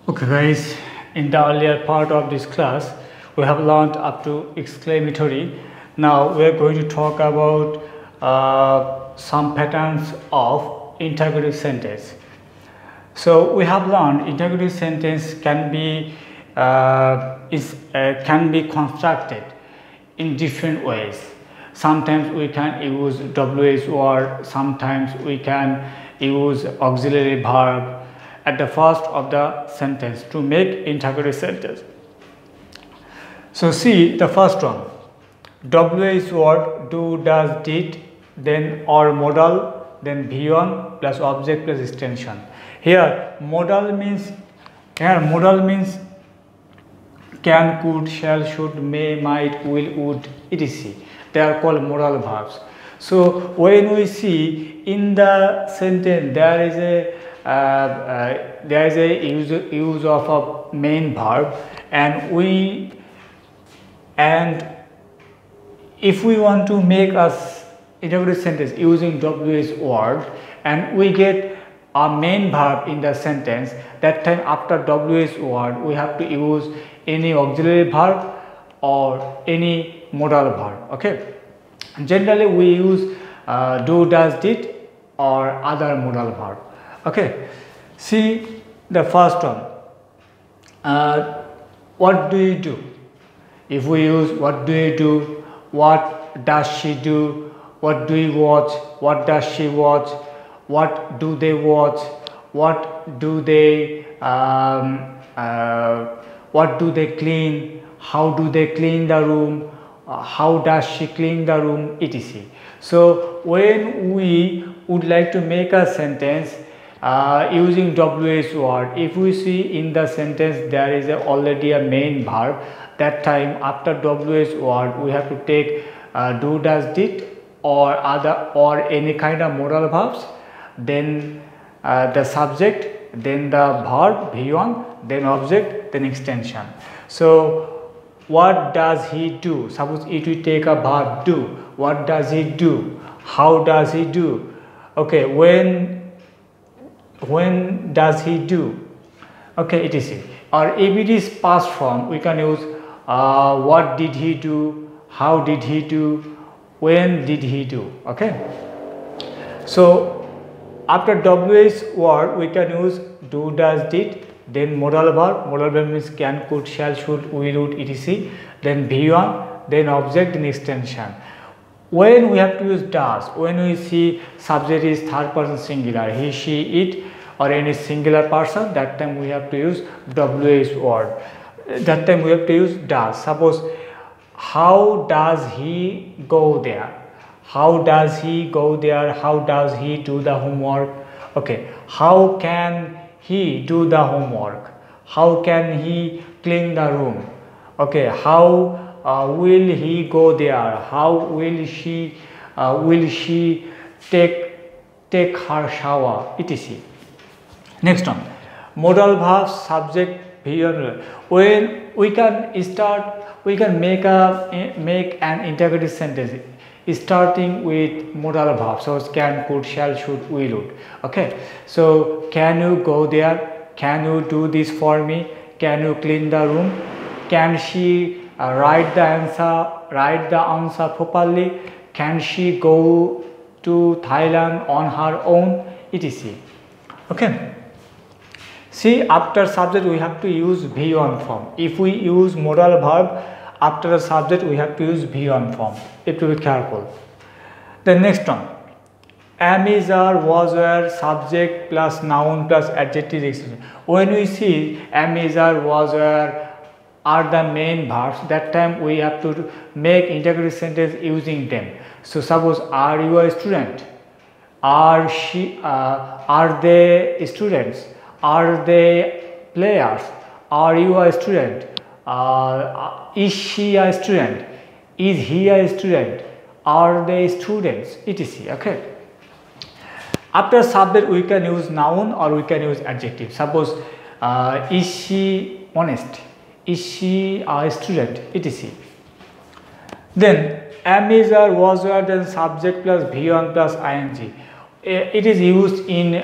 Okay guys, in the earlier part of this class we have learned up to exclamatory. Now we are going to talk about some patterns of interrogative sentence. So we have learned interrogative sentence can be constructed in different ways. Sometimes we can use WH word, sometimes we can use auxiliary verb at the first of the sentence to make interrogative sentence. So see the first one, WH word, do, does, did, then or modal, then V1 plus object plus extension. Here modal means can, could, shall, should, may, might, will, would, etc. They are called modal verbs. So when we see in the sentence there is a use of a main verb, and if we want to make a interrogative sentence using WH word and we get a main verb in the sentence, that time after WH word we have to use any auxiliary verb or any modal verb. Okay, generally we use do, does, did or other modal verb. Okay, see the first one, what do you do? If we use what do you do, what does she do, what do you watch, what does she watch, what do they watch, what do they clean, how do they clean the room, how does she clean the room, etc. So when we would like to make a sentence using WH word, if we see in the sentence there is already a main verb, that time after WH word we have to take do, does, did or any kind of modal verbs, then the subject, then the verb V1, then object, then extension. So what does he do? Suppose if we take a verb do, what does he do, how does he do, okay, when does he do, okay, etc. Or if it is past form, we can use what did he do, how did he do, when did he do. Okay, so after WH word we can use do, does, did, then modal verb means can, could, shall, should, will, would, etc. Then V1, then object, then extension. When we have to use does, when we see subject is third person singular, he, she, it or any singular person, that time we have to use WH word. That time we have to use does. Suppose how does he go there, how does he go there, how does he do the homework, okay, how can he do the homework, how can he clean the room, okay, how will he go there, how will she take her shower, etc. Next one, modal verbs, subject, V1. When we can make an interrogative sentence starting with modal verbs, so can, could, shall, should, will, would. Okay, so can you go there, can you do this for me, can you clean the room, can she write the answer properly, can she go to Thailand on her own, etc. Okay, see after subject we have to use V1 form. If we use modal verb after the subject we have to use V1 form. You have to be careful. The next one, am, is, are, was, were, subject plus noun plus adjective, etc. When we see am, is, are, was, were are the main verbs, that time we have to make interrogative sentence using them. So suppose are you a student, are they students, are they players, are you a student, is she a student, is he a student, are they students, etc. Okay, after subject we can use noun or we can use adjective. Suppose is she honest, is she a student, etc. Then am, is, are, was, were, then subject plus V1 plus ing. it is used in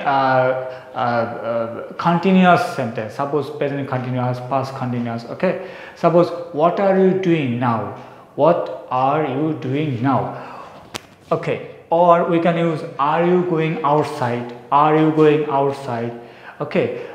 continuous sentence. Suppose present continuous, past continuous. Okay, suppose what are you doing now? What are you doing now? Okay, or we can use are you going outside? Are you going outside? Okay,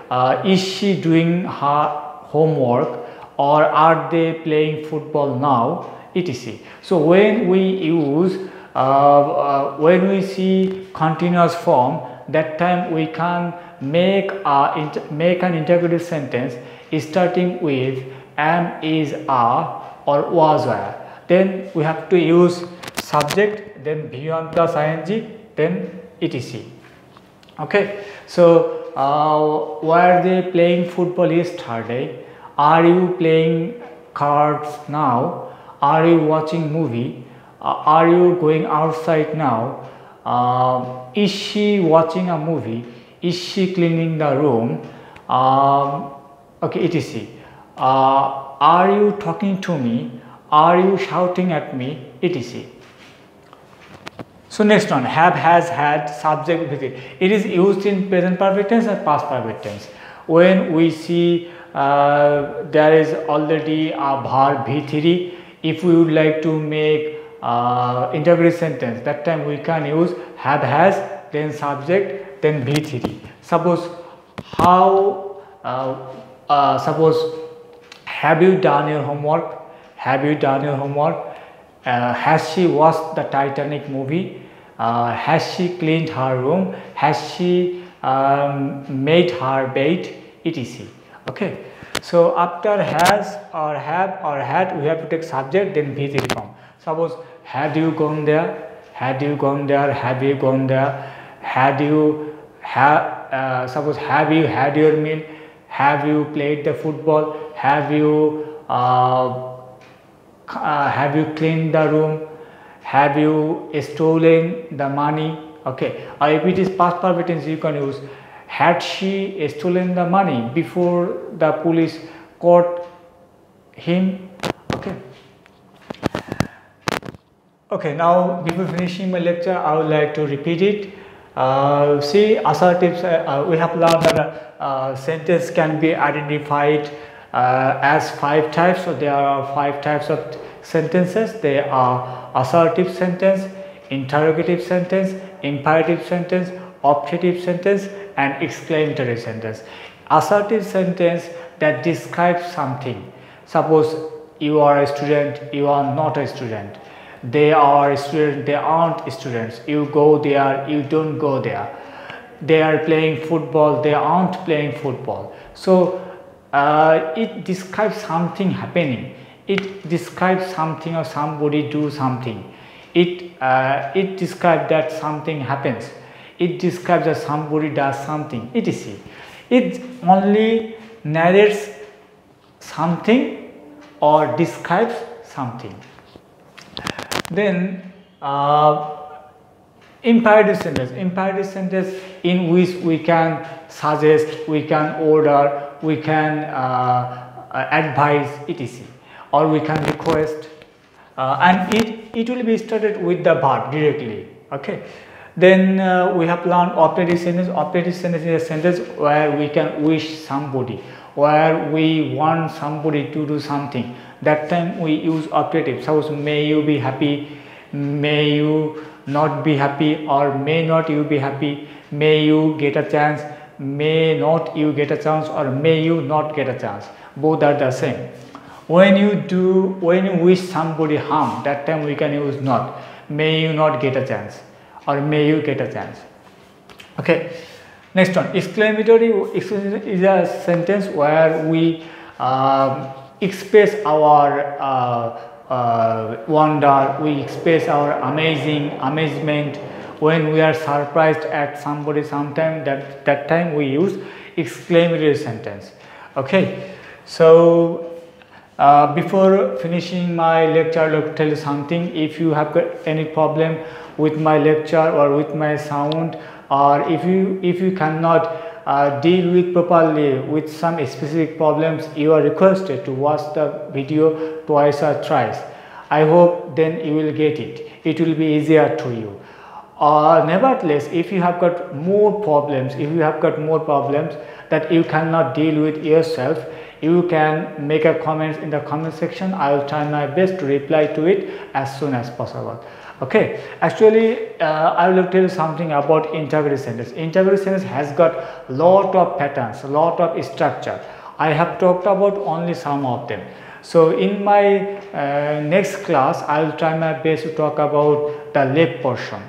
is she doing her homework, or are they playing football now, etc. So when we use when we see continuous form, that time we can make an interrogative sentence starting with am, is, are, or was, were. Then we have to use subject, then V1 plus ing, then etc. Okay, so were they playing football yesterday? Are you playing cards now? Are you watching movie? Are you going outside now? Is she watching a movie? Is she cleaning the room? Okay, etc. Are you talking to me? Are you shouting at me? etc. So next one, have, has, had, subject, visit. It is used in present perfect tense and past perfect tense. When we see there is already a verb V3, if we would like to make interrogative sentence, that time we can use have, has, then subject, then V3. Suppose suppose have you done your homework? Have you done your homework? Has she watched the Titanic movie? Has she cleaned her room? Has she made her bed? etc. Okay. So after has or have or had, we have to take subject, then V3 form. Suppose had you gone there? Had you gone there? Have you gone there? Had you suppose have you had your meal? Have you played the football? Have you cleaned the room? Have you stolen the money? Okay, or if it is past perfect tense, you can use had she stolen the money before the police caught him? Okay. Okay, now before finishing my lecture, I would like to repeat it. See, assertives, we have learned that sentence can be identified as 5 types. So there are 5 types of sentences. They are assertive sentence, interrogative sentence, imperative sentence, optative sentence, and exclamatory sentence. Assertive sentence that describes something. Suppose you are a student, you are not a student. They are a student, they aren't students. You go there, you don't go there. They are playing football, they aren't playing football. So it describes something happening. It describes something or somebody do something. It describes that something happens. It describes that somebody does something, etc. It only narrates something or describes something. Then imperative sentence in which we can suggest, we can order, we can advise, etc. or we can request, and it will be started with the verb directly. Okay. Then we have learned optative sentence. Optative sentence is a sentence where we can wish somebody, where we want somebody to do something. That time we use optative. Suppose may you be happy, may you not be happy, or may not you be happy, may you get a chance, may not you get a chance, or may you not get a chance. Both are the same. When you wish somebody harm, that time we can use not. May you not get a chance, or may you get a chance. Okay. Next one, exclamatory is a sentence where we express our wonder, we express our amazement when we are surprised at somebody sometime. That time we use exclamatory sentence. Okay. So before finishing my lecture, let me tell you something. If you have got any problem with my lecture or with my sound, or if you cannot deal with properly with some specific problems, you are requested to watch the video twice or thrice. I hope then you will get it. It will be easier to you. Nevertheless, if you have got more problems, that you cannot deal with yourself, you can make a comment in the comment section. I will try my best to reply to it as soon as possible. Okay, actually I will tell you something about integrity sentence. Integrity sentence has got lot of patterns, lot of structure. I have talked about only some of them. So in my next class, I will try my best to talk about the left portion.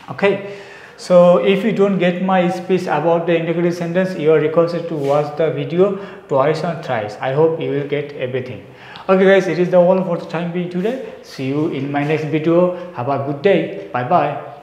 Okay, so if you don't get my speech about the integrity sentence, you are requested to watch the video twice or thrice. I hope you will get everything. Okay guys, it is the all for the time being today. See you in my next video. Have a good day. Bye bye.